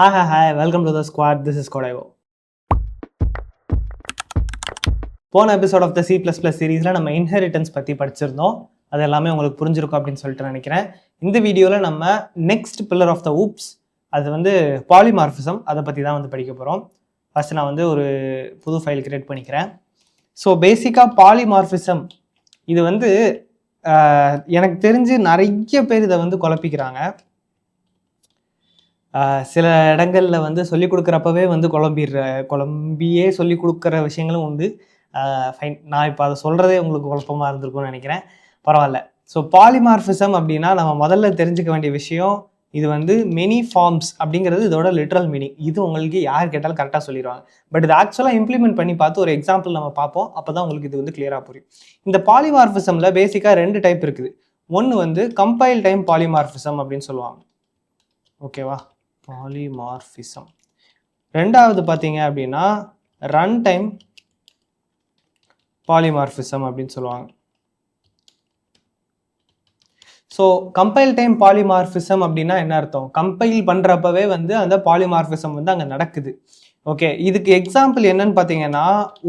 Hi, welcome to the squad. This is Kodaivo. போன episode of the C++ சீரீஸில் நம்ம inheritance பற்றி படிச்சிருந்தோம். அது எல்லாமே உங்களுக்கு புரிஞ்சிருக்கும் அப்படின்னு சொல்லிட்டு நினைக்கிறேன். இந்த வீடியோவில் நம்ம next pillar of the OOPS, அது வந்து பாலிமார்ஃபிசம், அதை பற்றி தான் வந்து படிக்க போகிறோம். ஃபர்ஸ்ட் நான் வந்து ஒரு புது ஃபைல் கிரியேட் பண்ணிக்கிறேன். ஸோ பேசிக்காக பாலிமார்ஃபிசம் இது வந்து எனக்கு தெரிஞ்சு நிறைய பேர் இதை வந்து குழப்பிக்கிறாங்க. சில இடங்களில் வந்து சொல்லிக் கொடுக்குறப்பவே வந்து குழம்பியே சொல்லிக் கொடுக்குற விஷயங்களும் உண்டு. ஃபைன், நான் இப்போ அதை சொல்கிறதே உங்களுக்கு குழப்பமாக இருந்திருக்கும்னு நினைக்கிறேன். பரவாயில்ல. ஸோ பாலிமார்ஃபிசம் அப்படின்னா நம்ம முதல்ல தெரிஞ்சுக்க வேண்டிய விஷயம், இது வந்து மெனி ஃபார்ம்ஸ் அப்படிங்கிறது இதோட லிட்ரல் மீனிங். இது உங்களுக்கு யார் கேட்டாலும் கரெக்டாக சொல்லிடுவாங்க. பட் இது ஆக்சுவலாக இம்ப்ளிமெண்ட் பண்ணி பார்த்து ஒரு எக்ஸாம்பிள் நம்ம பார்ப்போம். அப்போ தான் உங்களுக்கு இது வந்து கிளியராக புரியும். இந்த பாலிமார்ஃபிசமில் பேசிக்காக 2 டைப் இருக்குது. ஒன்று வந்து கம்பைல் டைம் பாலிமார்ஃபிசம் அப்படின்னு சொல்லுவாங்க. ஓகேவா? பாலிமார்ஃபிசம். ரெண்டாவது பார்த்தீங்க அப்படின்னா ரன் டைம் பாலிமார்ஃபிசம் அப்படின்னு சொல்லுவாங்க. ஸோ கம்பைல் டைம் பாலிமார்ஃபிசம் அப்படின்னா என்ன அர்த்தம்? கம்பைல் பண்ணுறப்பவே வந்து அந்த பாலிமார்ஃபிசம் வந்து அங்கே நடக்குது. ஓகே, இதுக்கு எக்ஸாம்பிள் என்னன்னு பார்த்தீங்கன்னா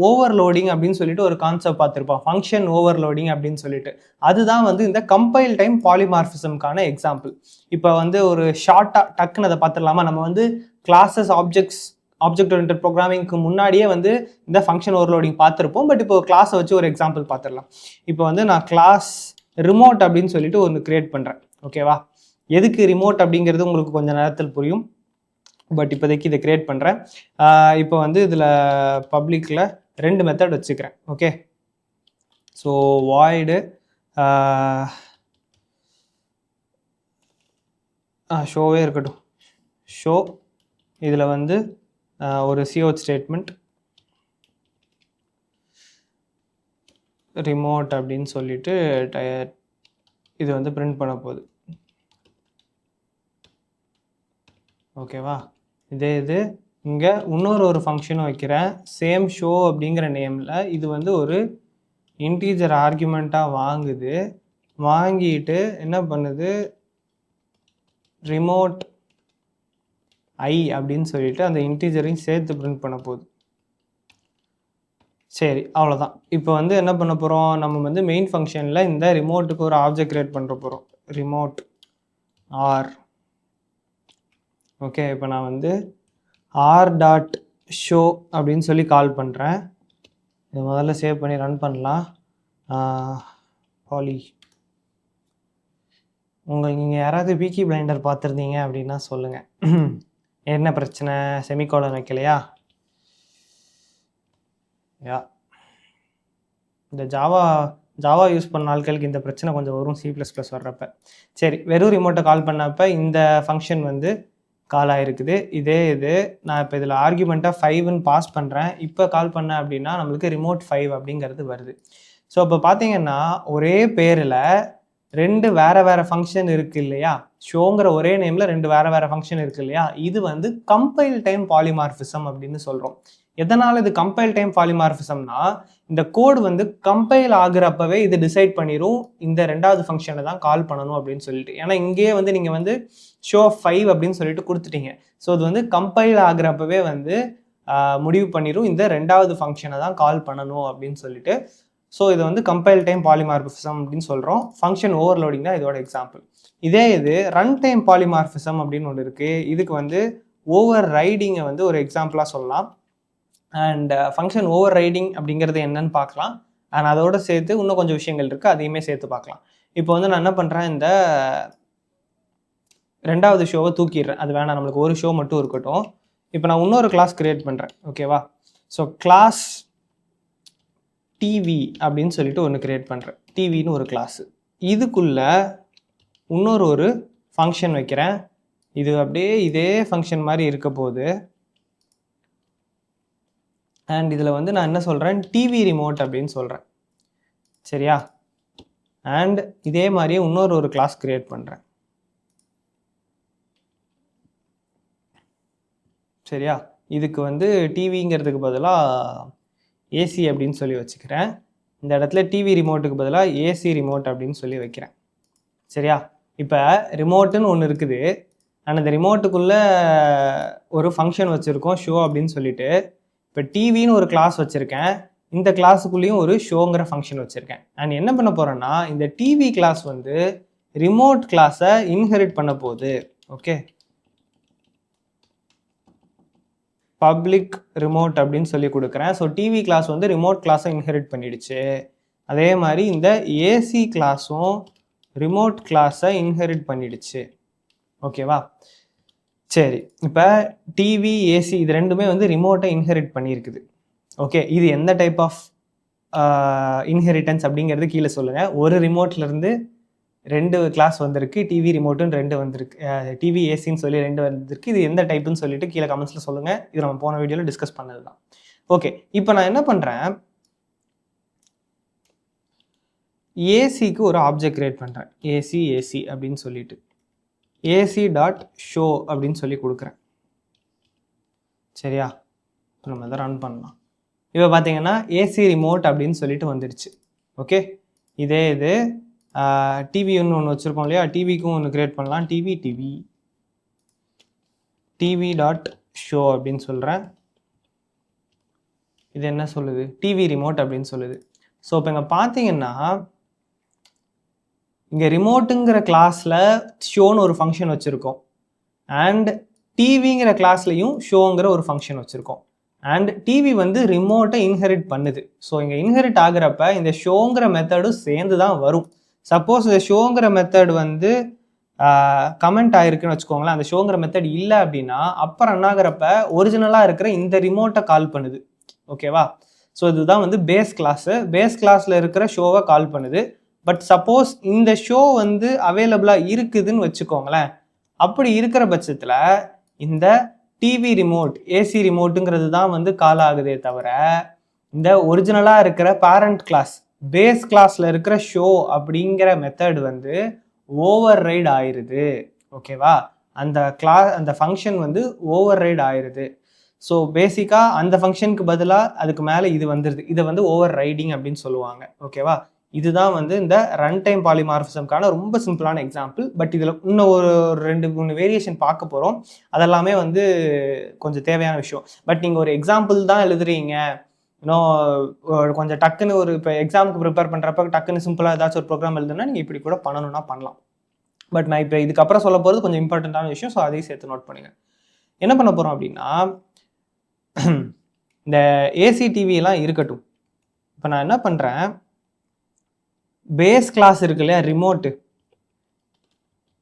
ஓவர்லோடிங் அப்படின்னு சொல்லிட்டு ஒரு கான்செப்ட் பார்த்துருப்போம், ஃபங்க்ஷன் ஓவர்லோடிங் அப்படின்னு சொல்லிட்டு. அதுதான் வந்து இந்த கம்பைல் டைம் பாலிமார்ஃபிசம்கான எக்ஸாம்பிள். இப்போ வந்து ஒரு ஷார்ட்டாக டக்குன்னு அதை பார்த்துடலாமா? நம்ம வந்து கிளாஸஸ் ஆப்ஜெக்ட் ஓரியன்டட் ப்ரோக்ராமிங்க்கு முன்னாடியே வந்து இந்த ஃபங்க்ஷன் ஓவர்லோடிங் பார்த்துருப்போம். பட் இப்போ கிளாஸை வச்சு ஒரு எக்ஸாம்பிள் பார்த்துடலாம். இப்போ வந்து நான் கிளாஸ் ரிமோட் அப்படின்னு சொல்லிட்டு ஒன்று கிரியேட் பண்ணுறேன். ஓகேவா? எதுக்கு ரிமோட் அப்படிங்கிறது உங்களுக்கு கொஞ்சம் நேரத்தில் புரியும். பட் இப்போதைக்கு இதை கிரியேட் பண்ணுறேன். இப்போ வந்து இதில் பப்ளிக்கில் 2 மெத்தட் வச்சுக்கிறேன். ஓகே, ஸோ வாய்டு ஷோவே இருக்கட்டும். ஷோ இதில் வந்து ஒரு COUT ஸ்டேட்மெண்ட் ரிமோட் அப்படின்னு சொல்லிட்டு இது வந்து பிரிண்ட் பண்ண போகுது. ஓகேவா? இது இங்கே இன்னொரு ஃபங்க்ஷனும் வைக்கிறேன், சேம் ஷோ அப்படிங்கிற நேமில். இது வந்து ஒரு இன்டீஜர் ஆர்குமெண்ட்டாக வாங்குது. வாங்கிட்டு என்ன பண்ணுது, ரிமோட் ஐ அப்படின்னு சொல்லிட்டு அந்த இன்டீஜரையும் சேர்த்து பிரிண்ட் பண்ண போகுது. சரி, அவ்வளோதான். இப்போ வந்து என்ன பண்ண போகிறோம், நம்ம வந்து மெயின் ஃபங்க்ஷனில் இந்த ரிமோட்டுக்கு ஒரு ஆப்ஜெக்ட் கிரியேட் பண்ணுற போகிறோம், ரிமோட் ஆர். ஓகே, இப்போ நான் வந்து r.show அப்படின்னு சொல்லி கால் பண்ணுறேன். இது முதல்ல சேவ் பண்ணி ரன் பண்ணலாம். பாலி நீங்கள் யாராவது பீக்கி பிளைண்டர் பார்த்துருந்தீங்க அப்படின்னா சொல்லுங்கள். என்ன பிரச்சனை, செமிகோலன் வைக்கலையா? இந்த ஜாவா யூஸ் பண்ண ஆட்களுக்கு இந்த பிரச்சனை கொஞ்சம் வரும் C++ வர்றப்ப. சரி, வெறும் ரிமோட்டை கால் பண்ணப்போ இந்த ஃபங்க்ஷன் வந்து கால் ஆகிருக்குது. இது நான் இப்போ இதில் ஆர்குமெண்ட்டாக 5ன்னு பாஸ் பண்ணுறேன். இப்போ கால் பண்ணேன் அப்படின்னா நம்மளுக்கு ரிமோட் 5 அப்படிங்கிறது வருது. ஸோ இப்போ பார்த்தீங்கன்னா ஒரே பேரில் 2 வேறு ஃபங்க்ஷன் இருக்குது இல்லையா? ஷோங்கிற ஒரே நேமில் 2 வேறு ஃபங்க்ஷன் இருக்குது இல்லையா? இது வந்து கம்பைல் டைம் பாலிமார்ஃபிசம் அப்படின்னு சொல்கிறோம். எதனால் இது கம்பைல் டைம் பாலிமார்ஃபிசம்னா, இந்த கோடு வந்து கம்பைல் ஆகுறப்பவே இது டிசைட் பண்ணிடும் இந்த 2வது ஃபங்க்ஷனை தான் கால் பண்ணணும் அப்படின்னு சொல்லிட்டு. ஏன்னா இங்கேயே வந்து நீங்கள் வந்து ஷோ 5 அப்படின்னு சொல்லிட்டு கொடுத்துட்டீங்க. ஸோ இது வந்து கம்பைல் ஆகுறப்பவே வந்து முடிவு பண்ணிடும் இந்த 2வது ஃபங்க்ஷனை தான் கால் பண்ணணும் அப்படின்னு சொல்லிட்டு. ஸோ இது வந்து கம்பைல் டைம் பாலிமார்ஃபிசம் அப்படின்னு சொல்கிறோம். ஃபங்க்ஷன் ஓவர்லோடிங் தான் இதோட எக்ஸாம்பிள். இது ரன் டைம் பாலிமார்ஃபிசம் அப்படின்னு ஒன்று இருக்குது. இதுக்கு வந்து ஓவர் ரைடிங்கை வந்து ஒரு எக்ஸாம்பிளாக சொல்லலாம். அண்ட் ஃபங்க்ஷன் ஓவர் ரைடிங் அப்படிங்கிறது என்னன்னு பார்க்கலாம். அண்ட் அதோடு சேர்த்து இன்னும் கொஞ்சம் விஷயங்கள் இருக்குது, அதையுமே சேர்த்து பார்க்கலாம். இப்போ வந்து நான் என்ன பண்ணுறேன், இந்த 2வது ஷோவை தூக்கிடுறேன். அது வேணாம், நம்மளுக்கு ஒரு ஷோ மட்டும் இருக்கட்டும். இப்போ நான் இன்னொரு கிளாஸ் கிரியேட் பண்ணுறேன். ஓகேவா? ஸோ கிளாஸ் டிவி அப்படின்னு சொல்லிட்டு ஒன்று கிரியேட் பண்ணுறேன். டிவின்னு ஒரு கிளாஸு. இதுக்குள்ளே இன்னொரு ஃபங்க்ஷன் வைக்கிறேன். இது அப்படியே இதே ஃபங்க்ஷன் மாதிரி இருக்க போகுது. அண்ட் இதில் வந்து நான் என்ன சொல்கிறேன், டிவி ரிமோட் அப்படின்னு சொல்கிறேன். சரியா? அண்ட் இதே மாதிரியே இன்னொரு கிளாஸ் கிரியேட் பண்ணுறேன். சரியா? இதுக்கு வந்து டிவிங்கிறதுக்கு பதிலாக ஏசி அப்படின்னு சொல்லி வச்சுக்கிறேன். இந்த இடத்துல டிவி ரிமோட்டுக்கு பதிலாக ஏசி ரிமோட் அப்படின்னு சொல்லி வைக்கிறேன். சரியா? இப்போ ரிமோட்டுன்னு ஒன்று இருக்குது. அண்ட் அந்த ரிமோட்டுக்குள்ளே ஒரு ஃபங்க்ஷன் வச்சுருக்கோம் ஷோ அப்படின்னு சொல்லிட்டு. இப்போ டிவின்னு ஒரு கிளாஸ் வச்சுருக்கேன், இந்த கிளாஸுக்குள்ளேயும் ஒரு ஷோங்கிற ஃபங்க்ஷன் வச்சுருக்கேன். அண்ட் என்ன பண்ண போகிறேன்னா இந்த டிவி கிளாஸ் வந்து ரிமோட் கிளாஸை இன்ஹெரிட் பண்ண போகுது. ஓகே, பப்ளிக் ரிமோட் அப்படின்னு சொல்லி கொடுக்குறேன். ஸோ டிவி கிளாஸ் வந்து ரிமோட் கிளாஸை இன்ஹெரிட் பண்ணிடுச்சு. அதே மாதிரி இந்த ஏசி கிளாஸும் ரிமோட் கிளாஸை இன்ஹெரிட் பண்ணிடுச்சு. ஓகேவா? சரி, இப்போ டிவி ஏசி இது ரெண்டுமே வந்து ரிமோட்டை இன்ஹெரிட் பண்ணியிருக்குது. ஓகே, இது எந்த டைப் ஆஃப் இன்ஹெரிட்டன்ஸ் அப்படிங்கிறது கீழே சொல்லுங்கள். ஒரு ரிமோட்லேருந்து 2 கிளாஸ் வந்திருக்கு, டிவி ரிமோட்டுன்னு 2 வந்திருக்கு, டிவி ஏசின்னு சொல்லி 2 வந்திருக்கு. இது எந்த டைப்புன்னு சொல்லிட்டு கீழே கமெண்ட்ஸில் சொல்லுங்கள். இது நம்ம போன வீடியோவில் டிஸ்கஸ் பண்ணது தான். ஓகே, இப்போ நான் என்ன பண்ணுறேன், ஏசிக்கு ஒரு ஆப்ஜெக்ட் கிரியேட் பண்ணுறேன். ஏசி அப்படின்னு சொல்லிட்டு ஏசி டாட் ஷோ அப்படின்னு சொல்லி கொடுக்குறேன். சரியா? நம்ம அதை ரன் பண்ணலாம். இப்போ பார்த்தீங்கன்னா ஏசி ரிமோட் அப்படின்னு சொல்லிட்டு வந்துடுச்சு. ஓகே, இதே இது டிவின்னு ஒன்று வச்சுருக்கோம் இல்லையா, டிவிக்கும் ஒன்று கிரியேட் பண்ணலாம். டிவி டாட் ஷோ அப்படின்னு சொல்கிறேன். இது என்ன சொல்லுது, டிவி ரிமோட் அப்படின்னு சொல்லுது. ஸோ இப்போ இங்கே பார்த்தீங்கன்னா இங்கே ரிமோட்டுங்கிற கிளாஸில் ஷோன்னு ஒரு ஃபங்க்ஷன் வச்சுருக்கோம், அண்ட் டிவிங்கிற கிளாஸ்லையும் ஷோங்கிற ஒரு ஃபங்க்ஷன் வச்சுருக்கோம். அண்ட் டிவி வந்து ரிமோட்டை இன்ஹெரிட் பண்ணுது. ஸோ இங்கே இன்ஹெரிட் ஆகுறப்ப இந்த ஷோங்கிற மெத்தடும் சேர்ந்து தான் வரும். சப்போஸ் இந்த ஷோங்கிற மெத்தட் வந்து கமெண்ட் ஆகிருக்குன்னு வச்சுக்கோங்களேன், அந்த ஷோங்கிற மெத்தட் இல்லை அப்படின்னா அப்புறம் என்ன ஆகிறப்ப ஒரிஜினலாக இருக்கிற இந்த ரிமோட்டை கால் பண்ணுது. ஓகேவா? ஸோ இதுதான் வந்து பேஸ் கிளாஸு. பேஸ் கிளாஸில் இருக்கிற ஷோவை கால் பண்ணுது. பட் சப்போஸ் இந்த ஷோ வந்து அவைலபிளாக இருக்குதுன்னு வச்சுக்கோங்களேன், அப்படி இருக்கிற பட்சத்தில் இந்த டிவி ரிமோட் ஏசி ரிமோட்டுங்கிறது தான் வந்து கால் ஆகுதே தவிர இந்த ஒரிஜினலாக இருக்கிற பேரண்ட் கிளாஸ் பேஸ் கிளாஸில் இருக்கிற ஷோ அப்படிங்கிற மெத்தட் வந்து ஓவர் ரைட் ஆயிடுது. ஓகேவா? அந்த ஃபங்க்ஷன் வந்து ஓவர் ரைட் ஆயிடுது. ஸோ பேசிக்காக அந்த ஃபங்க்ஷனுக்கு பதிலாக அதுக்கு மேலே இது வந்துடுது. இதை வந்து ஓவர் ரைடிங் அப்படின்னு சொல்லுவாங்க. ஓகேவா? இதுதான் வந்து இந்த ரன் டைம் பாலிமார்பிசம்கான ரொம்ப சிம்பிளான எக்ஸாம்பிள். பட் இதில் இன்னும் ஒரு 2-3 வேரியேஷன் பார்க்க போகிறோம். அதெல்லாமே வந்து கொஞ்சம் தேவையான விஷயம். பட் நீங்கள் ஒரு எக்ஸாம்பிள் தான் எழுதுறீங்க, இன்னும் கொஞ்சம் டக்குன்னு ஒரு இப்போ எக்ஸாமுக்கு ப்ரிப்பேர் பண்ணுறப்ப டக்குன்னு சிம்பிளாக ஏதாச்சும் ஒரு ப்ரோக்ராம் எழுதுனா நீங்கள் இப்படி கூட பண்ணணும்னா பண்ணலாம். பட் நான் இப்போ இதுக்கப்புறம் சொல்ல போகிறது கொஞ்சம் இம்பார்ட்டண்ட்டான விஷயம். ஸோ அதையும் சேர்த்து நோட் பண்ணுங்கள். என்ன பண்ண போகிறோம் அப்படின்னா, இந்த ஏசி டிவியெல்லாம் இருக்கட்டும். இப்போ நான் என்ன பண்ணுறேன், பேஸ் கிளாஸ் இருக்கு இல்லையா ரிமோட்டு,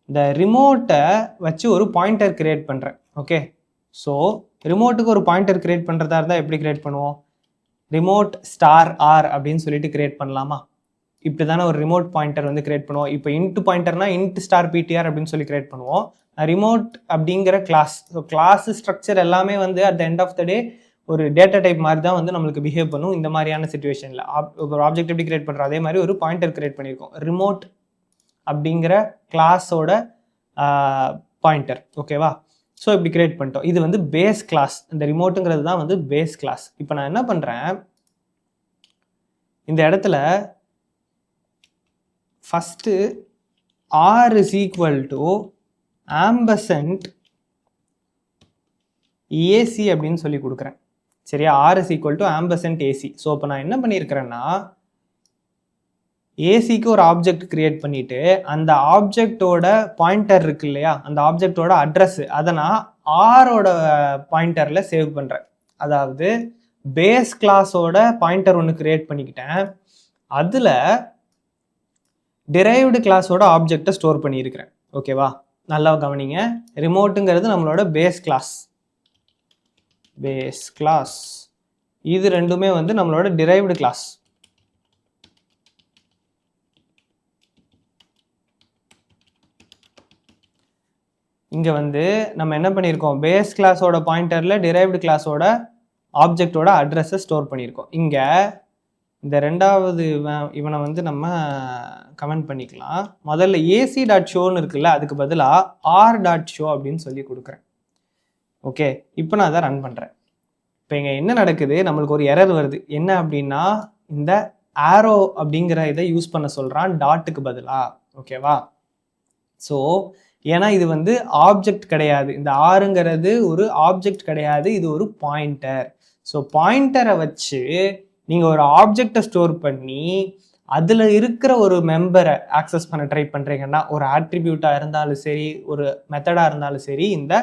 இந்த ரிமோட்டை வச்சு ஒரு பாயிண்டர் கிரியேட் பண்ணுறேன். ஓகே, ஸோ ரிமோட்டுக்கு ஒரு பாயிண்டர் கிரியேட் பண்ணுறதா இருந்தால் எப்படி கிரியேட் பண்ணுவோம், ரிமோட் ஸ்டார் ஆர் அப்படின்னு சொல்லிட்டு கிரியேட் பண்ணலாமா? இப்படி தானே ஒரு ரிமோட் பாயிண்டர் வந்து கிரியேட் பண்ணுவோம். இப்போ இன்ட்டு பாயிண்டர்னா இன்ட் ஸ்டார் பிடிஆர் அப்படின்னு சொல்லி கிரியேட் பண்ணுவோம். ரிமோட் அப்படிங்கிற கிளாஸ், ஸோ கிளாஸ் ஸ்ட்ரக்சர் எல்லாமே வந்து at the end of the day ஒரு டேட்டா டைப் மாதிரி தான் வந்து நம்மளுக்கு பிஹேவ் பண்ணும். இந்த மாதிரியான சிச்சுவேஷனில் ஒரு ஆப்ஜெக்ட் எப்படி கிரியேட் பண்ணுறோம் அதே மாதிரி ஒரு பாயிண்டர் கிரியேட் பண்ணியிருக்கோம், ரிமோட் அப்படிங்கிற கிளாஸோட பாயிண்டர். ஓகேவா? ஸோ இப்படி கிரியேட் பண்ணிட்டோம். இது வந்து பேஸ் கிளாஸ், இந்த ரிமோட்டுங்கிறது தான் வந்து பேஸ் கிளாஸ். இப்போ நான் என்ன பண்ணுறேன், இந்த இடத்துல first R is equal to ampersand AC அப்படின்னு சொல்லி கொடுக்குறேன். சரியா? R is equal to ampersand AC. So இப்போ நான் என்ன பண்ணியிருக்கிறேன்னா, ஏசிக்கு ஒரு ஆப்ஜெக்ட் கிரியேட் பண்ணிட்டு அந்த ஆப்ஜெக்டோட பாயிண்டர் இருக்கு இல்லையா, அந்த ஆப்ஜெக்டோட அட்ரஸ் அதை நான் ஆரோட பாயிண்டரில் சேவ் பண்ணுறேன். அதாவது பேஸ் கிளாஸோட பாயிண்டர் ஒன்று கிரியேட் பண்ணிக்கிட்டேன், அதில் டிரைவ்டு கிளாஸோட ஆப்ஜெக்டை ஸ்டோர் பண்ணியிருக்கிறேன். ஓகேவா? நல்லா கவனிங்க, ரிமோட்டுங்கிறது நம்மளோட பேஸ் கிளாஸ், இது ரெண்டுமே வந்து நம்மளோட டிரைவ்டு கிளாஸ். இங்கே வந்து நம்ம என்ன பண்ணியிருக்கோம், பேஸ் கிளாஸோட பாயிண்டரில் டிரைவ்டு கிளாஸோட ஆப்ஜெக்டோட அட்ரஸை ஸ்டோர் பண்ணியிருக்கோம். இங்கே இந்த ரெண்டாவது இவனை வந்து நம்ம கமெண்ட் பண்ணிக்கலாம். முதல்ல ஏசி டாட் ஷோன்னு இருக்குல்ல, அதுக்கு பதிலாக ஆர் டாட் ஷோ அப்படின்னு சொல்லி கொடுக்குறேன். ஓகே, இப்போ நான் அதை ரன் பண்ணுறேன். இப்போ இங்கே என்ன நடக்குது, நம்மளுக்கு ஒரு எரர் வருது. என்ன அப்படின்னா, இந்த ஆரோ அப்படிங்கிற இதை யூஸ் பண்ண சொல்கிறான் டாட்டுக்கு பதிலாக. ஓகேவா? ஸோ ஏன்னா இது வந்து ஆப்ஜெக்ட் கிடையாது. இந்த ஆறுங்கிறது ஒரு ஆப்ஜெக்ட் கிடையாது, இது ஒரு பாயிண்டர். ஸோ பாயிண்டரை வச்சு நீங்கள் ஒரு ஆப்ஜெக்டை ஸ்டோர் பண்ணி அதில் இருக்கிற ஒரு மெம்பரை ஆக்சஸ் பண்ண ட்ரை பண்ணுறீங்கன்னா, ஒரு ஆட்ரிபியூட்டாக இருந்தாலும் சரி, ஒரு மெத்தடாக இருந்தாலும் சரி, இந்த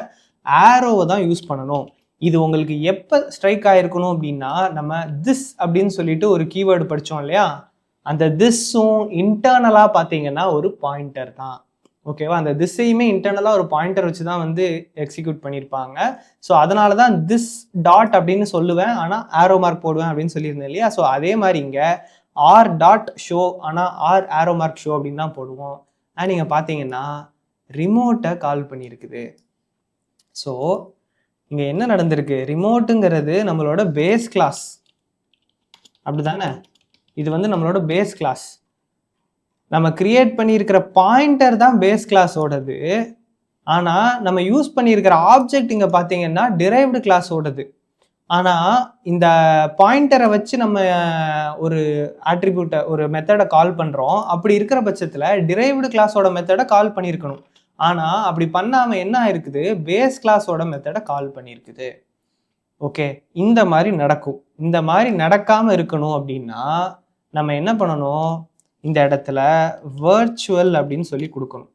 ஆரோவை தான் யூஸ் பண்ணணும். இது உங்களுக்கு எப்போ ஸ்ட்ரைக் ஆகிருக்கணும் அப்படின்னா, நம்ம திஸ் அப்படின்னு சொல்லிட்டு ஒரு கீவேர்டு படித்தோம் இல்லையா, அந்த திஸ்ஸும் இன்டர்னலாக பார்த்தீங்கன்னா ஒரு பாயிண்டர் தான். ஓகேவா? அந்த திஸ்ஸையுமே இன்டர்னலாக ஒரு பாயிண்டர் வச்சு தான் வந்து எக்ஸிக்யூட் பண்ணியிருப்பாங்க. ஸோ அதனால தான் திஸ் டாட் அப்படின்னு சொல்லுவேன், ஆனால் ஆரோ மார்க் போடுவேன் அப்படின்னு சொல்லியிருந்தேன் இல்லையா? ஸோ அதே மாதிரி இங்கே ஆர் டாட் ஷோ, ஆனால் ஆர் ஆரோ மார்க் ஷோ அப்படின்னு தான் போடுவோம். அண்ட் நீங்கள் பார்த்தீங்கன்னா ரிமோட்டை கால் பண்ணியிருக்குது. ஸோ இங்கே என்ன நடந்திருக்கு, ரிமோட்டுங்கிறது நம்மளோட பேஸ் கிளாஸ், அப்படிதானே? இது வந்து நம்மளோட பேஸ் கிளாஸ். நம்ம கிரியேட் பண்ணியிருக்கிற பாயிண்டர் தான் பேஸ் கிளாஸோடது. ஆனால் நம்ம யூஸ் பண்ணியிருக்கிற ஆப்ஜெக்ட் இங்கே பார்த்தீங்கன்னா டிரைவ்டு கிளாஸோடது. ஆனால் இந்த பாயிண்டரை வச்சு நம்ம ஒரு ஆட்ரிபியூட்டை, ஒரு மெத்தடை கால் பண்ணுறோம். அப்படி இருக்கிற பட்சத்தில் டிரைவ்டு கிளாஸோட மெத்தடை கால் பண்ணியிருக்கணும். ஆனால் அப்படி பண்ணாமல் என்ன ஆயிருக்குது, பேஸ் கிளாஸோட மெத்தடை கால் பண்ணியிருக்குது. ஓகே, இந்த மாதிரி நடக்கும். இந்த மாதிரி நடக்காமல் இருக்கணும் அப்படின்னா நம்ம என்ன பண்ணணும், இந்த இடத்துல வர்ச்சுவல் அப்படின்னு சொல்லி கொடுக்கணும்.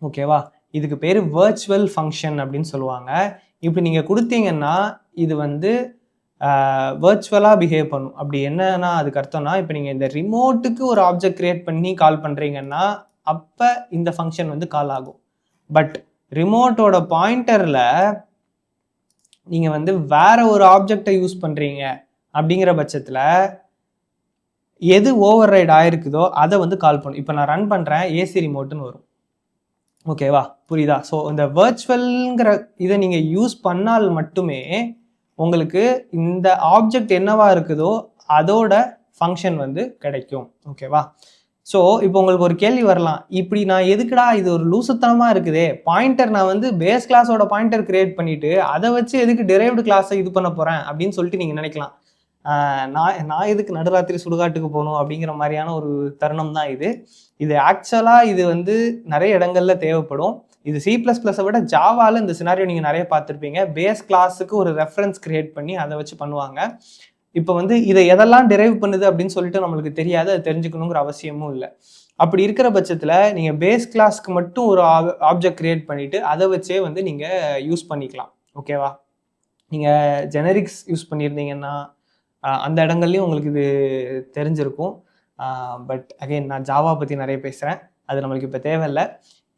ஓகேவா? இதுக்கு பேர் வர்ச்சுவல் ஃபங்க்ஷன் அப்படின்னு சொல்லுவாங்க. இப்படி நீங்கள் கொடுத்தீங்கன்னா இது வந்து வர்ச்சுவலாக பிஹேவ் பண்ணும். அப்படி என்னன்னா அதுக்கு அர்த்தம்னா, இப்போ நீங்கள் இந்த ரிமோட்டுக்கு ஒரு ஆப்ஜெக்ட் கிரியேட் பண்ணி கால் பண்ணுறீங்கன்னா அப்போ இந்த ஃபங்க்ஷன் வந்து கால் ஆகும். பட் ரிமோட்டோட பாயிண்டரில் நீங்கள் வந்து வேற ஒரு ஆப்ஜெக்டை யூஸ் பண்ணுறீங்க அப்படிங்கிற பட்சத்தில் எது ஓவர் ரைட் ஆயிருக்குதோ அதை வந்து கால் பண்ணும். இப்போ நான் ரன் பண்ணுறேன், ஏசி ரிமோட்டுன்னு வரும். ஓகேவா? புரியுதா? ஸோ இந்த வர்ச்சுவல்ங்கிற இதை நீங்கள் யூஸ் பண்ணால் மட்டுமே உங்களுக்கு இந்த ஆப்ஜெக்ட் என்னவா இருக்குதோ அதோட ஃபங்க்ஷன் வந்து கிடைக்கும். ஓகேவா? ஸோ இப்போ உங்களுக்கு ஒரு கேள்வி வரலாம், இப்படி நான் எதுக்குடா, இது ஒரு லூசுத்தனமாக இருக்குதே, பாயிண்டர் நான் வந்து பேஸ் கிளாஸோட பாயிண்டர் கிரியேட் பண்ணிட்டு அதை வச்சு எதுக்கு டிரைவ்டு கிளாஸை இது பண்ண போகிறேன் அப்படின்னு சொல்லிட்டு நீங்கள் நினைக்கலாம். நான் எதுக்கு நடுராத்திரி சுடுகாட்டுக்கு போகணும் அப்படிங்கிற மாதிரியான ஒரு தருணம் தான் இது. இது ஆக்சுவலாக இது வந்து நிறைய இடங்கள்ல தேவைப்படும். இது C++-ஐ விட ஜாவால இந்த சினாரியோ நீங்கள் நிறைய பார்த்துருப்பீங்க. பேஸ் கிளாஸுக்கு ஒரு ரெஃபரன்ஸ் கிரியேட் பண்ணி அதை வச்சு பண்ணுவாங்க. இப்போ வந்து இதை எதெல்லாம் டிரைவ் பண்ணுது அப்படின்னு சொல்லிட்டு நம்மளுக்கு தெரியாது, அது தெரிஞ்சுக்கணுங்கிற அவசியமும் இல்லை. அப்படி இருக்கிற பட்சத்தில் நீங்கள் பேஸ் கிளாஸ்க்கு மட்டும் ஒரு ஆப்ஜெக்ட் கிரியேட் பண்ணிட்டு அதை வச்சே வந்து நீங்கள் யூஸ் பண்ணிக்கலாம். ஓகேவா? நீங்கள் ஜெனரிக்ஸ் யூஸ் பண்ணியிருந்தீங்கன்னா அந்த இடங்கள்லையும் உங்களுக்கு இது தெரிஞ்சிருக்கும். பட் அகெயின் நான் ஜாவா பற்றி நிறைய பேசுகிறேன், அது நம்மளுக்கு இப்போ தேவையில்லை.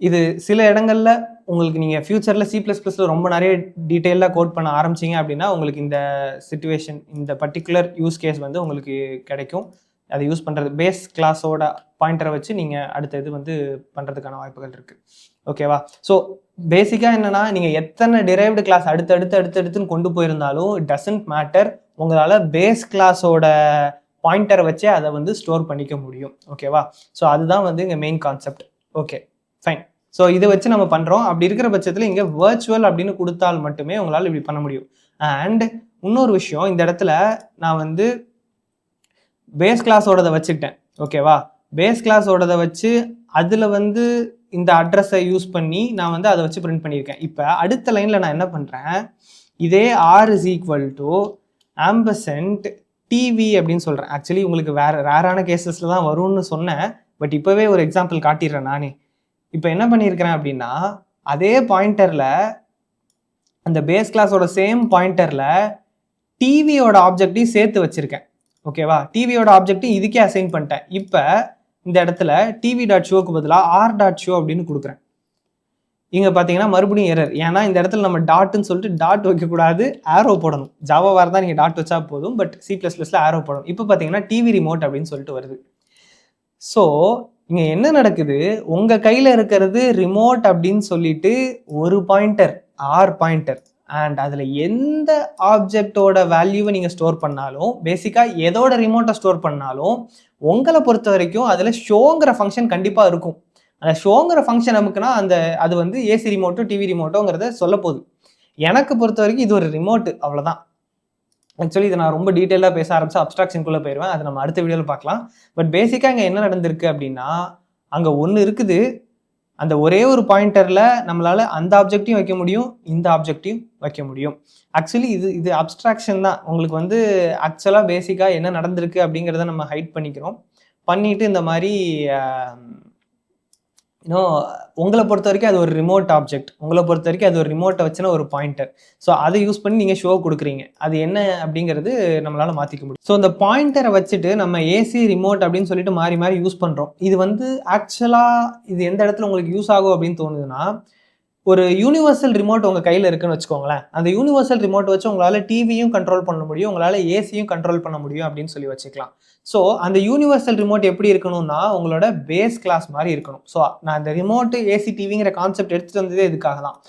இது சில இடங்களில் உங்களுக்கு நீங்கள் ஃப்யூச்சரில் C++ல ரொம்ப நிறைய டீட்டெயிலாக கோட் பண்ண ஆரம்பிச்சிங்க அப்படின்னா உங்களுக்கு இந்த சிச்சுவேஷன், இந்த பர்டிகுலர் யூஸ் கேஸ் வந்து உங்களுக்கு கிடைக்கும். அதை யூஸ் பண்ணுறது பேஸ் கிளாஸோட பாயிண்டரை வச்சு நீங்கள் அடுத்த இது வந்து பண்ணுறதுக்கான வாய்ப்புகள் இருக்குது. ஓகேவா? ஸோ பேசிக்காக என்னென்னா, நீங்கள் எத்தனை டிரைவ்டு கிளாஸ் அடுத்தடுத்துன்னு கொண்டு போயிருந்தாலும் இட் டசன்ட் மேட்டர், உங்களால் பேஸ் கிளாஸோட பாயிண்டரை வச்சே அதை வந்து ஸ்டோர் பண்ணிக்க முடியும். ஓகேவா? ஸோ அதுதான் வந்து இங்கே main concept. Okay, fine. So இதை வச்சு நம்ம பண்ணுறோம். அப்படி இருக்கிற பட்சத்தில் இங்கே வர்ச்சுவல் அப்படின்னு கொடுத்தால் மட்டுமே உங்களால் இப்படி பண்ண முடியும். அண்ட் இன்னொரு விஷயம், இந்த இடத்துல நான் வந்து பேஸ் கிளாஸோடதை வச்சுக்கிட்டேன். ஓகேவா? பேஸ் கிளாஸோடதை வச்சு அதில் வந்து இந்த அட்ரஸை யூஸ் பண்ணி நான் வந்து அதை வச்சு பிரிண்ட் பண்ணியிருக்கேன். இப்போ அடுத்த லைனில் நான் என்ன பண்ணுறேன், இதே R is equal to ampersand TV அப்படின்னு சொல்கிறேன். ஆக்சுவலி உங்களுக்கு ரேரான கேசஸில் தான் வரும்னு சொன்னேன், பட் இப்போவே ஒரு எக்ஸாம்பிள் காட்டிடுறேன் நானே. இப்போ என்ன பண்ணியிருக்கிறேன் அப்படின்னா, அதே பாயிண்டரில், அந்த பேஸ் கிளாஸோட சேம் பாயிண்டரில் டிவியோட ஆப்ஜெக்டையும் சேர்த்து வச்சுருக்கேன். ஓகேவா? டிவியோட ஆப்ஜெக்டையும் இதுக்கே அசைன் பண்ணிட்டேன். இப்போ இந்த இடத்துல டிவி டாட் ஷோக்கு பதிலாக ஆர் டாட் ஷோ அப்படின்னு கொடுக்குறேன். இங்கே பார்த்தீங்கன்னா மறுபடியும் எரர். ஏன்னா இந்த இடத்துல நம்ம டாட்னு சொல்லிட்டு டாட் வைக்கக்கூடாது, ஆரோ போடணும். ஜாவாவாக இருந்தால் நீங்கள் டாட் வச்சா போதும், பட் C++ல ஆரோ போடணும். இப்போ பார்த்தீங்கன்னா டிவி ரிமோட் அப்படின்னு சொல்லிட்டு வருது. ஸோ இங்கே என்ன நடக்குது, உங்கள் கையில் இருக்கிறது ரிமோட் அப்படின்னு சொல்லிட்டு ஒரு பாயிண்டர், ஆர் பாயிண்டர், அண்ட் அதில் எந்த ஆப்ஜெக்டோட வேல்யூவை நீங்கள் ஸ்டோர் பண்ணாலும், பேசிக்காக எதோட ரிமோட்டை ஸ்டோர் பண்ணாலும் உங்களை பொறுத்த வரைக்கும் அதில் ஷோங்கிற ஃபங்க்ஷன் கண்டிப்பாக இருக்கும். அந்த ஷோங்கிற ஃபங்க்ஷன் நமக்குன்னா அது வந்து ஏசி ரிமோட்டோ டிவி ரிமோட்டோங்கிறத சொல்ல போகுது. எனக்கு பொறுத்த வரைக்கும் இது ஒரு ரிமோட்டு, அவ்வளோதான். ஆக்சுவலி இதை நான் ரொம்ப டீட்டெயிலாக பேச ஆரம்பிச்சு அப்ஸ்ட்ராக்ஷனுக்குள்ளே போயிடுவேன், அதை நம்ம அடுத்த வீடியோவில் பார்க்கலாம். பட் பேசிக்காக இங்கே என்ன நடந்திருக்கு அப்படின்னா, அங்கே ஒன்று இருக்குது, அந்த ஒரே ஒரு பாயிண்டரில் நம்மளால் அந்த ஆப்ஜெக்டையும் வைக்க முடியும், இந்த ஆப்ஜெக்டையும் வைக்க முடியும். ஆக்சுவலி இது அப்ஸ்ட்ராக்ஷன் தான். உங்களுக்கு வந்து ஆக்சுவலாக பேசிக்காக என்ன நடந்திருக்கு அப்படிங்கிறத நம்ம ஹைட் பண்ணிட்டு இந்த மாதிரி இன்னும் உங்களை பொறுத்த வரைக்கும் அது ஒரு ரிமோட் ஆப்ஜெக்ட், உங்களை பொறுத்த வரைக்கும் அது ஒரு ரிமோட்டை வச்சுன்னா ஒரு பாயிண்டர். ஸோ அதை யூஸ் பண்ணி நீங்கள் ஷோ கொடுக்குறீங்க. அது என்ன அப்படிங்கிறது நம்மளால் மாற்றிக்க முடியும். ஸோ இந்த பாயிண்டரை வச்சுட்டு நம்ம ஏசி ரிமோட் அப்படின்னு சொல்லிட்டு மாறி மாறி யூஸ் பண்ணுறோம். இது வந்து ஆக்சுவலாக இது எந்த இடத்துல உங்களுக்கு யூஸ் ஆகும் அப்படின்னு தோணுதுன்னா, ஒரு யூனிவர்சல் ரிமோட் உங்கள் கையில் இருக்குன்னு வச்சுக்கோங்களேன். அந்த யூனிவர்சல் ரிமோட் வச்சு உங்களால் டிவியும் கண்ட்ரோல் பண்ண முடியும், உங்களால் ஏசியும் கண்ட்ரோல் பண்ண முடியும் அப்படின்னு சொல்லி வச்சுக்கலாம். ஸோ அந்த யூனிவர்சல் ரிமோட் எப்படி இருக்கணும்னா உங்களோட பேஸ் கிளாஸ் மாதிரி இருக்கணும். ஸோ நான் இந்த ரிமோட்டு ஏசி டிவிங்கிற கான்செப்ட் எடுத்துகிட்டு வந்ததே இதுக்காக தான்.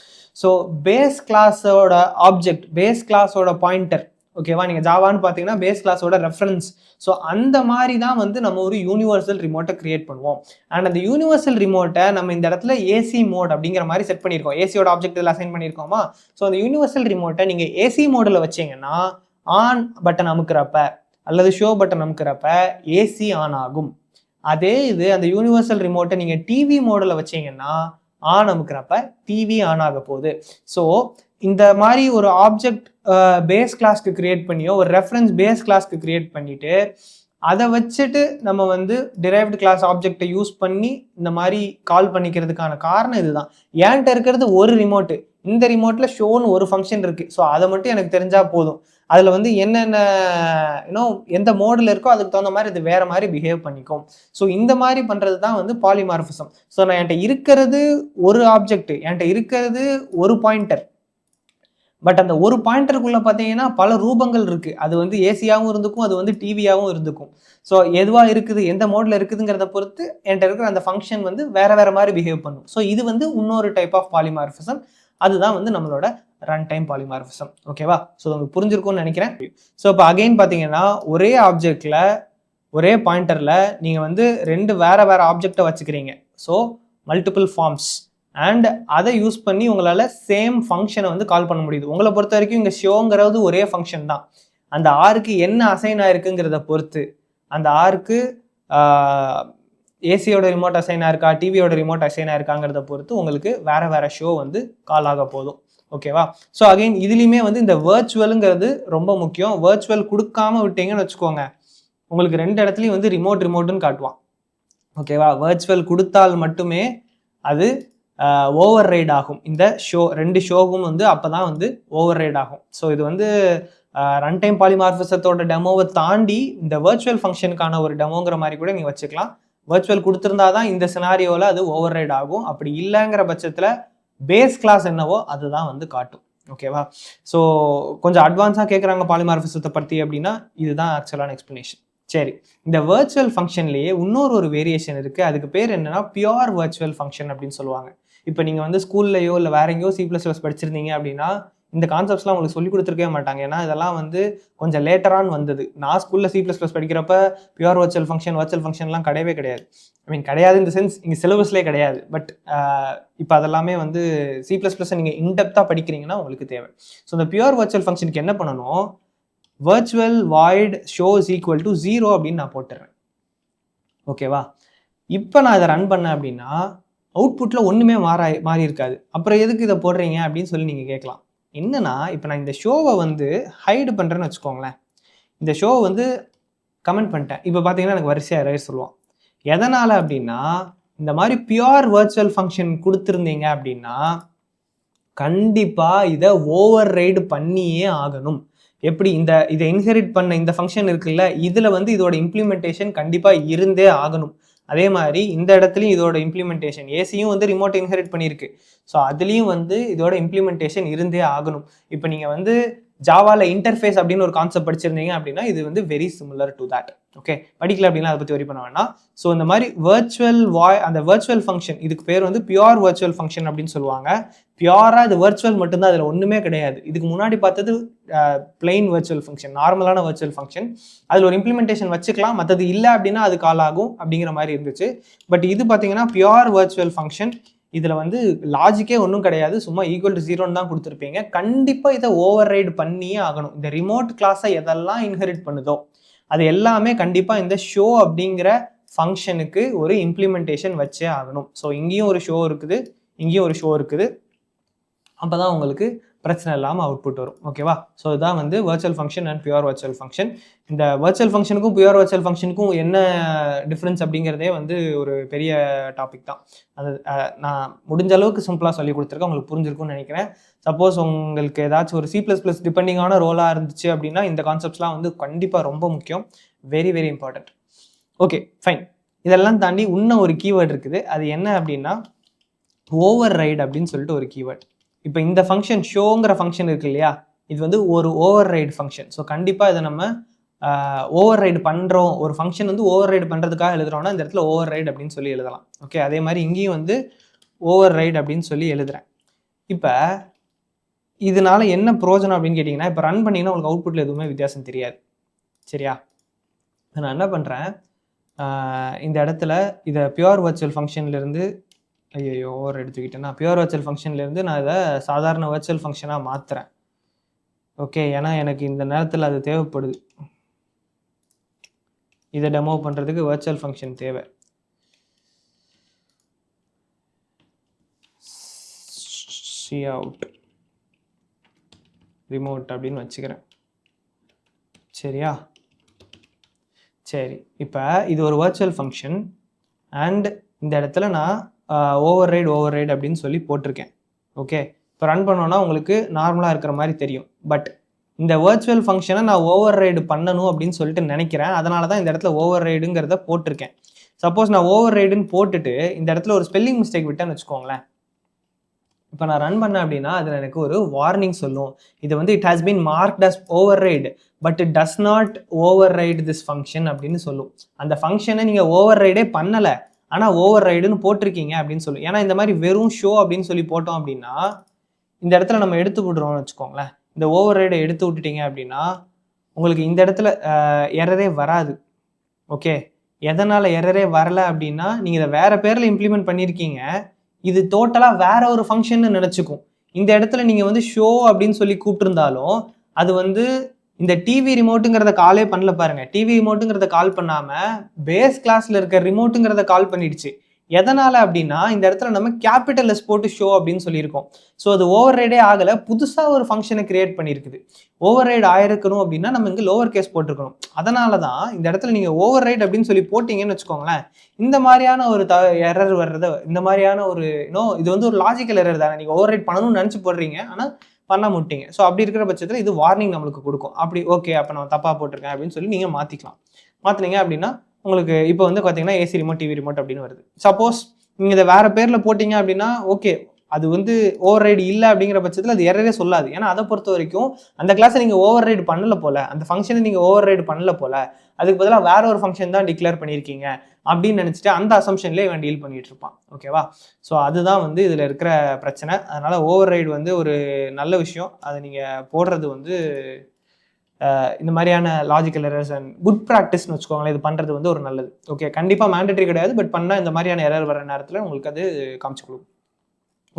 ஸோ பேஸ் கிளாஸோட ஆப்ஜெக்ட், பேஸ் கிளாஸோட பாயிண்டர், ஓகேவா, நீங்கள் ஜாவான்னு பார்த்தீங்கன்னா பேஸ் கிளாஸோட ரெஃபரன்ஸ். ஸோ அந்த மாதிரி தான் வந்து நம்ம ஒரு யூனிவர்சல் ரிமோட்டை கிரியேட் பண்ணுவோம். அண்ட் அந்த யூனிவர்சல் ரிமோட்டை நம்ம இந்த இடத்துல ஏசி மோட் அப்படிங்கிற மாதிரி செட் பண்ணியிருக்கோம். ஏசியோட ஆப்ஜெக்ட் இதில் அசைன் பண்ணியிருக்கோமா. ஸோ அந்த யூனிவர்சல் ரிமோட்டை நீங்கள் ஏசி மோடில் வச்சிங்கன்னா ஆன் பட்டன் அமுக்கிறப்ப அல்லது ஷோ பட்டன் அமுக்கிறப்ப ஏசி ஆன் ஆகும். அதே இது அந்த யூனிவர்சல் ரிமோட்டை நீங்கள் டிவி மோடில் வச்சிங்கன்னா ஆன் அமுக்கிறப்ப டிவி ஆன் ஆக போகுது. ஸோ இந்த மாதிரி ஒரு ஆப்ஜெக்ட் பேஸ் கிளாஸ்க்கு கிரியேட் பண்ணியோ ஒரு ரெஃபரன்ஸ் பேஸ் கிளாஸ்க்கு கிரியேட் பண்ணிட்டு அதை வச்சுட்டு நம்ம வந்து டிரைவ்டு கிளாஸ் ஆப்ஜெக்டை யூஸ் பண்ணி இந்த மாதிரி கால் பண்ணிக்கிறதுக்கான காரணம் இதுதான். ஏன்ட்ட இருக்கிறது ஒரு ரிமோட்டு, இந்த ரிமோட்ல ஷோன்னு ஒரு ஃபங்க்ஷன் இருக்கு. ஸோ அதை மட்டும் எனக்கு தெரிஞ்சா போதும். அதில் வந்து என்னென்ன எந்த மோடில் இருக்கோ அதுக்கு தகுந்த மாதிரி இது வேற மாதிரி பிஹேவ் பண்ணிக்கும். ஸோ இந்த மாதிரி பண்ணுறது தான் வந்து பாலிமார்பிசம். ஸோ நான் என்கிட்ட இருக்கிறது ஒரு ஆப்ஜெக்ட், என்கிட்ட இருக்கிறது ஒரு பாயிண்டர். பட் அந்த ஒரு பாயிண்டருக்குள்ள பார்த்தீங்கன்னா பல ரூபங்கள் இருக்குது. அது வந்து ஏசியாகவும் இருந்துக்கும், அது வந்து டிவியாகவும் இருந்துக்கும். ஸோ எதுவாக இருக்குது, எந்த மோடில் இருக்குதுங்கிறத பொறுத்து என்கிட்ட இருக்கிற அந்த ஃபங்க்ஷன் வந்து வேற மாதிரி பிஹேவ் பண்ணும். ஸோ இது வந்து இன்னொரு டைப் ஆஃப் பாலிமார்பிசம். அதுதான் வந்து நம்மளோட ரன் டைம் பாலிமார்பிசம். ஓகேவா? ஸோ உங்களுக்கு புரிஞ்சிருக்கும்னு நினைக்கிறேன். ஸோ இப்போ அகைன் பார்த்தீங்கன்னா ஒரே ஆப்ஜெக்டில் ஒரே பாயிண்டரில் நீங்கள் வந்து ரெண்டு வேற ஆப்ஜெக்டை வச்சுக்கிறீங்க. So multiple forms. அண்ட் அதை யூஸ் பண்ணி உங்களால் சேம் ஃபங்க்ஷனை வந்து கால் பண்ண முடியுது. உங்களை பொறுத்த வரைக்கும் இங்கே ஷோங்கிறது ஒரே ஃபங்க்ஷன் தான். அந்த ஆருக்கு என்ன அசைன் ஆயிருக்குங்கிறத பொறுத்து, அந்த ஆருக்கு ஏசியோட ரிமோட் அசைன் ஆயிருக்கா, டிவியோட ரிமோட் அசைன் ஆயிருக்காங்கிறத பொறுத்து உங்களுக்கு வேற ஷோ வந்து கால் ஆக போதும். ஓகேவா? ஸோ அகைன் இதுலேயுமே வந்து இந்த வேர்ச்சுவலுங்கிறது ரொம்ப முக்கியம். வேர்ச்சுவல் கொடுக்காம விட்டீங்கன்னு வச்சுக்கோங்க, உங்களுக்கு ரெண்டு இடத்துலையும் வந்து ரிமோட்டுன்னு காட்டுவான். ஓகேவா? வேர்ச்சுவல் கொடுத்தால் மட்டுமே அது ஓவர் ரைட் ஆகும். இந்த ரெண்டு ஷோவும் வந்து அப்போ தான் வந்து ஓவர் ரைட் ஆகும். ஸோ இது வந்து ரன் டைம் பாலிமார்பிசத்தோட டெமோவை தாண்டி இந்த வேர்ச்சுவல் ஃபங்க்ஷனுக்கான ஒரு டெமோங்கிற மாதிரி கூட நீங்கள் வச்சுக்கலாம். வேர்ச்சுவல் கொடுத்துருந்தா தான் இந்த சினாரியோவில் அது ஓவர் ரைட் ஆகும். அப்படி இல்லைங்கிற பட்சத்தில் பேஸ் கிளாஸ் என்னவோ அதுதான் வந்து காட்டும். ஓகேவா? ஸோ கொஞ்சம் அட்வான்ஸாக கேட்குறாங்க பாலிமார்பிசத்தை பற்றி அப்படின்னா இதுதான் ஆக்சுவலான எக்ஸ்பிளனேஷன். சரி, இந்த வேர்ச்சுவல் ஃபங்க்ஷன்லேயே இன்னொரு வேரியேஷன் இருக்குது. அதுக்கு பேர் என்னன்னா பியூர் வேர்ச்சுவல் ஃபங்க்ஷன் அப்படின்னு சொல்லுவாங்க. இப்போ நீங்கள் வந்து ஸ்கூல்லையோ இல்லை வேற எங்கேயோ C++ படிச்சிருந்தீங்க அப்படின்னா இந்த கான்செப்ட்ஸ்லாம் உங்களுக்கு சொல்லி கொடுத்துருக்கவே மாட்டாங்க. ஏன்னா இதெல்லாம் வந்து கொஞ்சம் லேட்டரான் வந்தது. நான் ஸ்கூலில் C++ படிக்கிறப்ப பியூர் வேர்ச்சுவல் ஃபங்க்ஷன்லாம் கிடையாது. கிடையாது இந்த சென்ஸ் இங்கே சிலபஸ்லேயே கிடையாது. பட் இப்போ அதெல்லாமே வந்து C++ நீங்கள் இன்டெப்த்தாக படிக்கிறீங்கன்னா உங்களுக்கு தேவை. ஸோ இந்த பியூர் வேர்ச்சுவல் ஃபங்க்ஷனுக்கு என்ன பண்ணணும், virtual void show is equal to 0 அப்படின்னு நான் போட்டுறேன். ஓகேவா? இப்போ நான் இதை ரன் பண்ணேன் அப்படின்னா அவுட்புட்டில் ஒன்றுமே மாறி இருக்காது. அப்புறம் எதுக்கு இதை போடுறீங்க அப்படின்னு சொல்லி நீங்கள் கேட்கலாம். என்னன்னா இப்போ நான் இந்த ஷோவை வந்து ஹைடு பண்ணுறேன்னு வச்சுக்கோங்களேன். இந்த ஷோவை வந்து கமெண்ட் பண்ணிட்டேன். இப்போ பார்த்தீங்கன்னா எனக்கு வரிசையாக எரர் சொல்லுவான். எதனால் அப்படின்னா இந்த மாதிரி பியூர் வேர்ச்சுவல் ஃபங்க்ஷன் கொடுத்துருந்தீங்க அப்படின்னா கண்டிப்பாக இதை ஓவர் ரைடு பண்ணியே ஆகணும். எப்படி இதை இன்ஹெரிட் பண்ண இந்த ஃபங்க்ஷன் இருக்குல்ல, இதில் வந்து இதோட இம்ப்ளிமெண்டேஷன் கண்டிப்பாக இருந்தே ஆகணும். அதே மாதிரி இந்த இடத்துலையும் இதோட இம்ப்ளிமெண்டேஷன், ஏசியும் வந்து ரிமோட் இன்ஹெரிட் பண்ணியிருக்கு. ஸோ அதுலேயும் வந்து இதோட இம்ப்ளிமெண்டேஷன் இருந்தே ஆகணும். இப்போ நீங்கள் வந்து ஜாவாவில் இன்டர்ஃபேஸ் அப்படின்னு ஒரு கான்செப்ட் படிச்சிருந்தீங்க அப்படின்னா இது வந்து very similar to that. Okay, படிக்கல அப்படின்னா அதை பற்றி வரி பண்ண வேண்டாம். ஸோ இந்த மாதிரி அந்த வேர்ச்சுவல் ஃபங்க்ஷன், இதுக்கு பேர் வந்து பியூர் வேர்ச்சுவல் ஃபங்க்ஷன் அப்படின்னு சொல்லுவாங்க. பியூராக இது வேர்ச்சுவல் மட்டும்தான், அதில் ஒன்றுமே கிடையாது. இதுக்கு முன்னாடி பார்த்தது பிளெயின் வேர்ச்சுவல் ஃபங்க்ஷன், நார்மலான வேர்ச்சுவல் ஃபங்க்ஷன். அதில் ஒரு இம்ப்ளிமெண்டேஷன் வச்சுக்கலாம், மற்றது இல்லை அப்படின்னா அது கால் ஆகும் அப்படிங்கிற மாதிரி இருந்துச்சு. பட் இது பார்த்தீங்கன்னா பியூர் வேர்ச்சுவல் ஃபங்க்ஷன். இதில் வந்து லாஜிக்கே ஒன்றும் கிடையாது, சும்மா ஈக்குவல் டு 0 தான் கொடுத்துருப்பீங்க. கண்டிப்பாக இதை ஓவர் ரைடு பண்ணியே ஆகணும். இந்த ரிமோட் கிளாஸை எதெல்லாம் இன்ஹெரிட் பண்ணுதோ அது எல்லாமே கண்டிப்பாக இந்த ஷோ அப்படிங்கிற ஃபங்க்ஷனுக்கு ஒரு இம்ப்ளிமெண்டேஷன் வச்சே ஆகணும். ஸோ இங்கேயும் ஒரு ஷோ இருக்குது, இங்கேயும் ஒரு ஷோ இருக்குது. அப்போ தான் உங்களுக்கு பிரச்சனை இல்லாமல் அவுட்புட் வரும். ஓகேவா? ஸோ இதுதான் வந்து virtual function and pure virtual function. இந்த வர்ச்சுவல் ஃபங்க்ஷனுக்கும் பியூர் வர்ச்சுவல் ஃபங்க்ஷனுக்கும் என்ன டிஃப்ரென்ஸ் அப்படிங்கிறதே வந்து ஒரு பெரிய டாபிக் தான். அது நான் முடிஞ்ச அளவுக்கு சிம்பிளாக சொல்லி கொடுத்துருக்கேன், உங்களுக்கு புரிஞ்சிருக்கும்னு நினைக்கிறேன். சப்போஸ் உங்களுக்கு ஏதாச்சும் ஒரு C++ டிபெண்டிங்கான ரோலாக இருந்துச்சு அப்படின்னா இந்த கான்செப்ட்ஸ்லாம் வந்து கண்டிப்பாக ரொம்ப முக்கியம். Very very important. Okay fine. இதெல்லாம் தாண்டி இன்னும் ஒரு கீவேர்டு இருக்குது. அது என்ன அப்படின்னா ஓவர் ரைடு அப்படின்னு சொல்லிட்டு ஒரு கீவேர்டு. இப்போ இந்த ஃபங்க்ஷன் ஷோங்கிற ஃபங்க்ஷன் இருக்கு இல்லையா, இது வந்து ஒரு ஓவர் ரைடு ஃபங்க்ஷன். ஸோ கண்டிப்பாக இதை நம்ம ஓவர் ரைடு பண்ணுறோம், ஒரு ஃபங்க்ஷன் வந்து ஓவர் ரைடு பண்ணுறதுக்காக எழுதுறோம்னா இந்த இடத்துல ஓவர் ரைடு அப்படின்னு சொல்லி எழுதலாம். ஓகே, அதே மாதிரி இங்கேயும் வந்து ஓவர் ரைடு அப்படின்னு சொல்லி எழுதுறேன். இப்போ இதனால என்ன பிரயோஜனம் அப்படின்னு கேட்டிங்கன்னா, இப்போ ரன் பண்ணிங்கன்னா உங்களுக்கு அவுட்புட்டில் எதுவுமே வித்தியாசம் தெரியாது. சரியா? நான் என்ன பண்ணுறேன், இந்த இடத்துல இதை பியூர் வர்ச்சுவல் ஃபங்க்ஷன்லேருந்து ஓவர் எடுத்துக்கிட்டேன்னா பியூர் வர்ச்சுவல் ஃபங்க்ஷன்லேருந்து நான் இதை சாதாரண வர்ச்சுவல் ஃபங்க்ஷனாக மாற்றுறேன். ஓகே, ஏன்னா எனக்கு இந்த நேரத்தில் அது தேவைப்படுது. இதை டெமோ பண்ணுறதுக்கு வர்ச்சுவல் ஃபங்க்ஷன் தேவை. அவுட் ரிமோட் அப்படின்னு வச்சுக்கிறேன். சரியா? சரி, இப்போ இது ஒரு வர்ச்சுவல் ஃபங்க்ஷன் அண்ட் இந்த இடத்துல நான் ஓவர் ரைடு அப்படின்னு சொல்லி போட்டிருக்கேன். ஓகே, இப்போ ரன் பண்ணோன்னா உங்களுக்கு நார்மலாக இருக்கிற மாதிரி தெரியும். பட் இந்த வர்ச்சுவல் ஃபங்க்ஷனை நான் ஓவர் ரைடு பண்ணணும் அப்படின்னு சொல்லிட்டு நினைக்கிறேன். அதனால தான் இந்த இடத்துல ஓவர் ரைடுங்கிறத போட்டிருக்கேன். சப்போஸ் நான் ஓவர் ரைடுன்னு போட்டுட்டு இந்த இடத்துல ஒரு ஸ்பெல்லிங் மிஸ்டேக் விட்டேன்னு வச்சுக்கோங்களேன், இப்போ நான் ரன் பண்ணேன் அப்படின்னா அதில் எனக்கு ஒரு வார்னிங் சொல்லும். இது வந்து it has been marked as override but it does not override this function அப்படின்னு சொல்லும். அந்த ஃபங்க்ஷனை நீங்கள் ஓவர் ரைடே பண்ணலை, ஆனால் ஓவர் ரைடுன்னு போட்டிருக்கீங்க அப்படின்னு சொல்லும். ஏன்னா இந்த மாதிரி வெறும் ஷோ அப்படின்னு சொல்லி போட்டோம் அப்படின்னா இந்த இடத்துல நம்ம எடுத்து விடுறோம்னு வச்சுக்கோங்களேன், இந்த ஓவர் ரைடை எடுத்து விட்டுட்டீங்க அப்படின்னா உங்களுக்கு இந்த இடத்துல எரரே வராது. ஓகே, எதனால் எரரே வரலை அப்படின்னா நீங்கள் இதை வேறு பேரில் இம்ப்ளிமெண்ட் பண்ணியிருக்கீங்க, இது டோட்டலாக வேற ஒரு ஃபங்க்ஷன் நினச்சிக்கும். இந்த இடத்துல நீங்கள் வந்து ஷோ அப்படின்னு சொல்லி கூப்பிட்டுருந்தாலும் அது வந்து இந்த டிவி ரிமோட்டுங்கிறத காலே பண்ணல பாருங்க. டிவி ரிமோட்டுங்கிறத கால் பண்ணாமல் பேஸ் கிளாஸில் இருக்க ரிமோட்டுங்கிறத கால் பண்ணிடுச்சு. எதனால் அப்படின்னா இந்த இடத்துல நம்ம கேபிட்டல் எஸ் போட்டு ஷோ அப்படின்னு சொல்லியிருக்கோம். ஸோ அது ஓவர் ரைடே ஆகலை, புதுசாக ஒரு ஃபங்க்ஷனை கிரியேட் பண்ணியிருக்குது. ஓவர் ரைடு ஆயிருக்கணும் அப்படின்னா நம்ம இங்கே லோவர் கேஸ் போட்டிருக்கணும். அதனால தான் இந்த இடத்துல நீங்கள் ஓவர் ரைடு அப்படின்னு சொல்லி போட்டிங்கன்னு வச்சுக்கோங்களேன், இந்த மாதிரியான ஒரு எரர் வர்றத, இந்த மாதிரியான ஒரு இது வந்து ஒரு லாஜிக்கல் எரர் தானே. நீங்கள் ஓவர் ரைட் பண்ணணும்னு நினச்சி போடுறீங்க, ஆனால் பண்ண முட்டிங்க. ஸோ அப்படி இருக்கிற பட்சத்தில் இது வார்னிங் நம்மளுக்கு கொடுக்கும். அப்படி ஓகே, அப்போ நான் தப்பாக போட்டிருக்கேன் அப்படின்னு சொல்லி நீங்கள் மாற்றிக்கலாம். மாற்றினீங்க அப்படின்னா உங்களுக்கு இப்போ வந்து பார்த்தீங்கன்னா ஏசி ரிமோட், டிவி ரிமோட் அப்படின்னு வருது. சப்போஸ் நீங்கள் இதை வேறு பேரில் போட்டிங்க அப்படின்னா ஓகே, அது வந்து ஓவர் ரைடு இல்லை அப்படிங்கிற பட்சத்தில் அது எரரே சொல்லாது. ஏன்னா அதை பொறுத்த வரைக்கும் அந்த கிளாஸை நீங்கள் ஓவர் ரைடு பண்ணல போல, அந்த ஃபங்க்ஷனை நீங்கள் ஓவர் ரைடு பண்ணல போல, அதுக்கு பதிலாக வேற ஒரு ஃபங்க்ஷன் தான் டிக்ளேர் பண்ணியிருக்கீங்க அப்படின்னு நினச்சிட்டு அந்த அசம்ஷன்லேயே இவன் டீல் பண்ணிட்டு இருப்பான். ஓகேவா? ஸோ அதுதான் வந்து இதில் இருக்கிற பிரச்சனை. அதனால ஓவர் ரைடு வந்து ஒரு நல்ல விஷயம். அதை நீங்கள் போடுறது வந்து இந்த மாதிரியான லாஜிக்கல் எரர்ஸ் அண்ட் குட் ப்ராக்டிஸ்னு வச்சுக்கோங்களேன், இது பண்ணுறது வந்து ஒரு நல்லது. ஓகே, கண்டிப்பாக மேண்டேட்டரி கிடையாது, பட் பண்ணால் இந்த மாதிரியான எரர் வர நேரத்தில் உங்களுக்கு அது காமிச்சு கொடுக்கும்.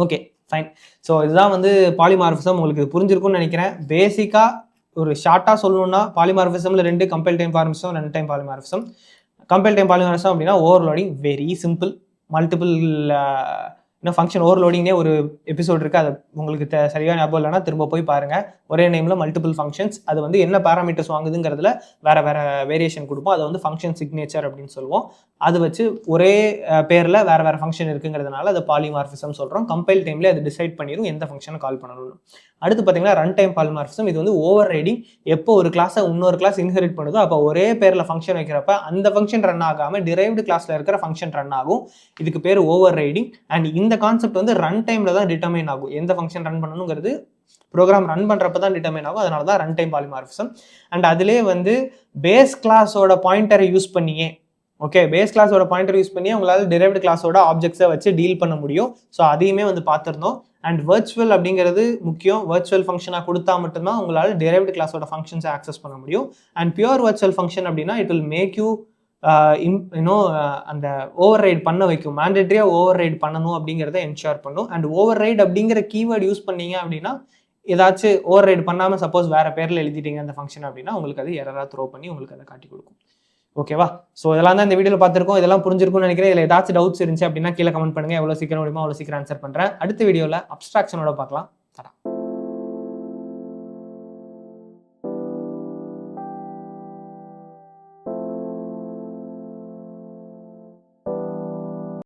Okay fine. ஸோ இதுதான் வந்து பாலிமார்பிசம். உங்களுக்கு இது புரிஞ்சிருக்கும்னு நினைக்கிறேன். பேசிக்காக ஒரு ஷார்ட்டாக சொல்லணும்னா பாலிமார்பிசமில் 2 compile time polymorphism, run time polymorphism. Compile time polymorphism அப்படின்னா ஓவர்லோடிங், வெரி சிம்பிள். மல்டிபிள் இன்னும் ஃபங்க்ஷன் ஓவர்லோடிங்னே ஒரு எபிசோட் இருக்குது, அது உங்களுக்கு சரியாக ஞாபகம் இல்லைனா திரும்ப போய் பாருங்கள். ஒரே நேமில் மல்டிபிள் ஃபங்க்ஷன்ஸ், அது வந்து என்ன பேராமீட்டர்ஸ் வாங்குதுங்கிறதுல வேறு வேரியேஷன் கொடுப்போம். அதை வந்து ஃபங்க்ஷன் சிக்னேச்சர் அப்படின்னு சொல்லுவோம். அது வச்சு ஒரே பேரில் வேறு ஃபங்க்ஷன் இருக்குங்கிறதுனால அதை பாலிமார்பிசம் சொல்கிறோம். கம்பைல் டைமில் அது டிசைட் பண்ணிடும் எந்த ஃபங்க்ஷனை கால் பண்ணணும்னு. அடுத்து பார்த்தீங்கன்னா ரன் டைம் பாலிமார்பிசம். இது வந்து ஓவர் ரைடிங். எப்போ ஒரு கிளாஸை இன்னொரு கிளாஸ் இன்ஹெரிட் பண்ணுதோ அப்போ ஒரே பேரில் ஃபங்க்ஷன் வைக்கிறப்ப அந்த ஃபங்க்ஷன் ரன் ஆகாமல் டிரைவ்டு கிளாஸில் இருக்கிற ஃபங்க்ஷன் ரன் ஆகும். இதுக்கு பேர் ஓவர் ரைடிங். அண்ட் இந்த கான்செப்ட் வந்து ரன் டைமில் தான் டிட்டர்மைன் ஆகும். எந்த ஃபங்க்ஷன் ரன் பண்ணணுங்கிறது ப்ரோக்ராம் ரன் பண்ணுறப்ப தான் டிட்டர்மைன் ஆகும். அதனால தான் ரன் டைம் பாலிமார்பிசம். அண்ட் அதிலே வந்து பேஸ் கிளாஸோட பாயிண்டரை யூஸ் பண்ணியே, ஓகே, பேஸ் கிளாஸோட பாயிண்டர் யூஸ் பண்ணி உங்களால் டிரைவ்டு கிளாஸோட ஆப்ஜெக்ட்ஸை வச்சு டீல் பண்ண முடியும். ஸோ அதையுமே வந்து பார்த்துருந்தோம். அண்ட் வர்ச்சுவல் அப்படிங்கிறது முக்கியம். வர்ச்சுவல் ஃபங்க்ஷனாக கொடுத்தா மட்டும்தான் உங்களால் டிரைவ்டு கிளாஸோட ஃபங்க்ஷன்ஸை ஆக்சஸ் பண்ண முடியும். அண்ட் பியூர் வர்ச்சுவல் ஃபங்க்ஷன் அப்படின்னா இட் வில் மேக் யூ அந்த ஓவர் ரைட் பண்ண வைக்கும். மேண்டேட்டரியாக ஓவர் ரைட் பண்ணணும் அப்படிங்கிறத என்ஷூர் பண்ணும். அண்ட் ஓவர் ரைட் அப்படிங்கிற கீவேர்டு யூஸ் பண்ணீங்க அப்படின்னா ஏதாச்சும் ஓவர் ரைட் பண்ணாமல் சப்போஸ் வேறு பேரில் எழுதிட்டீங்க அந்த ஃபங்க்ஷன் அப்படின்னா உங்களுக்கு அது எரராக த்ரோ பண்ணி உங்களுக்கு அதை காட்டி கொடுக்கும். ஓகேவா? ஸோ இதெல்லாம் தான் இந்த வீடியோவில் பார்த்துருக்கோம். இதெல்லாம் புரிஞ்சிருக்கும்னு நினைக்கிறேன். இதில் ஏதாச்சும் டவுட்ஸ் இருந்துச்சு அப்படின்னா கீழே கமெண்ட் பண்ணுங்கள். எவ்வளோ சீக்கிரம் முடியுமோ அவ்வளோ சீக்கிரம் ஆன்சர் பண்ணுறேன். அடுத்த வீடியோவில் அப்ஸ்ட்ராக்ஷனோட பார்க்கலாம். தரேன்.